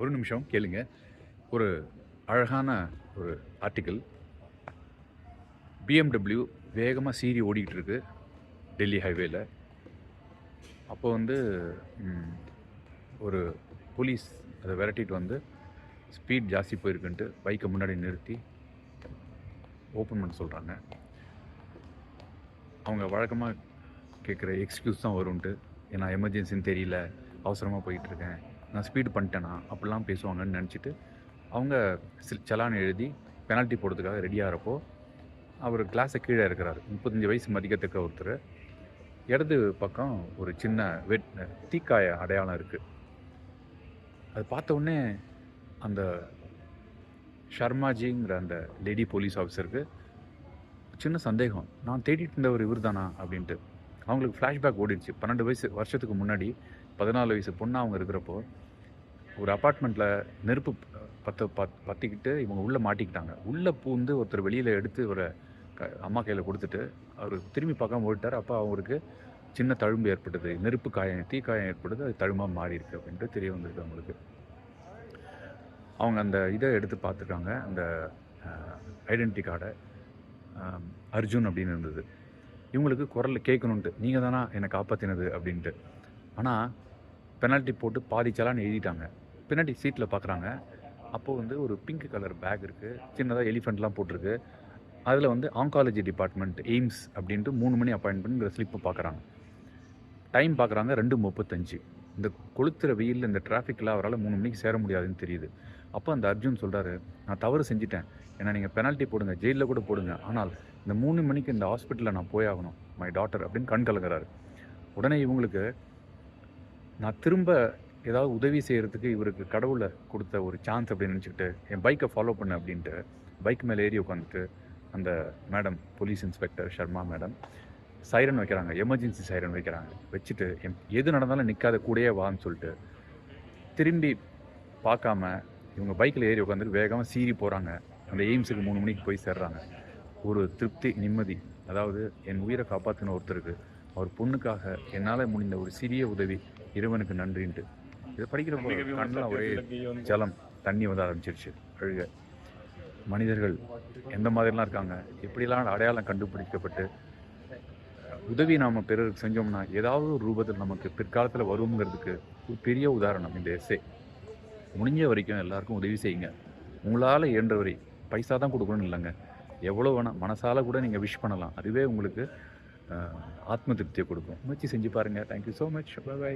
ஒரு நிமிஷம் கேளுங்க. ஒரு அழகான ஒரு ஆர்டிக்கிள். BMW வேகமாக சீறி ஓடிக்கிட்டு இருக்கு டெல்லி ஹைவேல. அப்போ வந்து ஒரு போலீஸ் அதை விரட்டிட்டு வந்து ஸ்பீட் ஜாஸ்தி போயிருக்குன்ட்டு பைக்கை முன்னாடி நிறுத்தி ஓப்பன் பண்ண சொல்கிறாங்க. அவங்க வழக்கமாக கேட்குற எக்ஸ்கியூஸ் தான் வரும்ன்ட்டு, ஏன்னா எமர்ஜென்சின்னு தெரியல, அவசரமாக போயிட்டுருக்கேன், நான் ஸ்பீடு பண்ணிட்டேனா அப்படிலாம் பேசுவாங்கன்னு நினச்சிட்டு அவங்க சலான் எழுதி பெனால்ட்டி போடுறதுக்காக ரெடி ஆகிறப்போ அவர் கிளாஸை கீழே இருக்கிறார். 35 வயசு மதிக்கத்தக்க ஒருத்தர். இடது பக்கம் ஒரு சின்ன தீக்காய அடையாளம் இருக்குது. அது பார்த்த உடனே அந்த ஷர்மாஜிங்கிற அந்த லேடி போலீஸ் ஆஃபீஸருக்கு சின்ன சந்தேகம், நான் தேடிட்டு இருந்தவர் இவர் தானா அப்படின்ட்டு. அவங்களுக்கு ஃப்ளாஷ்பேக் ஓடிடுச்சு. 12 வருஷத்துக்கு முன்னாடி 14 வயசு பொண்ணாக அவங்க இருக்கிறப்போ ஒரு அப்பார்ட்மெண்ட்டில் நெருப்பு பற்றிக்கிட்டு இவங்க உள்ளே மாட்டிக்கிட்டாங்க. உள்ளே பூந்து ஒருத்தர் வெளியில் எடுத்து ஒரு அம்மா கையில் கொடுத்துட்டு அவர் திரும்பி பார்க்காம ஓடிட்டார். அப்போ அவருக்கு சின்ன தழும்பு ஏற்பட்டது, நெருப்பு காயம், தீக்காயம் ஏற்படுது, அது தழும்பாக மாறி இருக்கு அப்படின்ட்டு தெரிய வந்திருக்கு அவங்களுக்கு. அவங்க அந்த இதை எடுத்து பார்த்துருக்காங்க. அந்த ஐடென்டிட்டி கார்டை அர்ஜுன் அப்படின்னு இருந்தது. இவங்களுக்கு குரலில் கேட்கணுன்ட்டு, நீங்கள் தானா என்னை காப்பாற்றினது அப்படின்ட்டு. ஆனால் பெனால்ட்டி போட்டு பாதி சலான்னு எழுதிட்டாங்க. பின்னாடி சீட்டில் பார்க்குறாங்க. அப்போது வந்து ஒரு பிங்க் கலர் பேக் இருக்குது, சின்னதாக எலிஃபெண்ட்லாம் போட்டிருக்கு. அதில் வந்து ஆங்காலஜி டிபார்ட்மெண்ட் எய்ம்ஸ் அப்படின்ட்டு 3 மணி அப்பாயின்மெண்ட்ங்கிற ஸ்லிப்பு பார்க்குறாங்க. டைம் பார்க்குறாங்க 2:35. இந்த கொளுத்துற வெயிலில் இந்த டிராஃபிக்கில் அவரால் 3 மணிக்கு சேர முடியாதுன்னு தெரியுது. அப்போ அந்த அர்ஜுன் சொல்கிறாரு, நான் தவறு செஞ்சுட்டேன், ஏன்னா நீங்கள் பெனால்ட்டி போடுங்க, ஜெயிலில் கூட போடுங்க, ஆனால் இந்த 3 மணிக்கு இந்த ஹாஸ்பிட்டலில் நான் போயாகணும், மை டாட்டர் அப்படின்னு கண் கலங்குறாரு. உடனே இவங்களுக்கு, நான் திரும்ப ஏதாவது உதவி செய்கிறதுக்கு இவருக்கு கடவுளை கொடுத்த ஒரு சான்ஸ் அப்படின்னு நினச்சிக்கிட்டு என் பைக்கை ஃபாலோ பண்ணு அப்படின்ட்டு பைக் மேலே ஏறி உட்காந்துட்டு அந்த madam, police inspector Sharma madam siren வைக்கிறாங்க, எமர்ஜென்சி சைரன் வைக்கிறாங்க. வச்சுட்டு எது நடந்தாலும் நிற்காத கூடயே வான்னு சொல்லிட்டு திரும்பி பார்க்காம இவங்க பைக்கில் ஏறி உட்காந்துட்டு வேகமாக சீறி போகிறாங்க. அந்த எய்ம்ஸுக்கு 3 மணிக்கு போய் சேர்றாங்க. ஒரு திருப்தி, நிம்மதி. அதாவது என் உயிரை காப்பாற்றின ஒருத்தருக்கு, அவர் பொண்ணுக்காக என்னால் முடிந்த ஒரு சிறிய உதவி, இறைவனுக்கு நன்றின்ட்டு. இதை படிக்கிறப்போ கண்ணெலாம் ஒரே ஜலம், தண்ணி வந்து ஆரம்பிச்சிருச்சு, அழுக. மனிதர்கள் எந்த மாதிரிலாம் இருக்காங்க, எப்படிலாம் அடையாளம் கண்டுபிடிக்கப்பட்டு உதவி நாம் பிறருக்கு செஞ்சோம்னா ஏதாவது ஒரு ரூபத்தில் நமக்கு பிற்காலத்தில் வருங்கிறதுக்கு ஒரு பெரிய உதாரணம் இந்த எஸ்ஸே. முடிஞ்ச வரைக்கும் எல்லாருக்கும் உதவி செய்யுங்க. உங்களால் இயன்றவரை, பைசா தான் கொடுக்கணும்னு இல்லைங்க, எவ்வளோ வேணால் மனசால் கூட நீங்கள் விஷ் பண்ணலாம். அதுவே உங்களுக்கு ஆத்ம திருப்தியை கொடுக்கும். முயற்சி செஞ்சு பாருங்கள். Thank you so much. பை.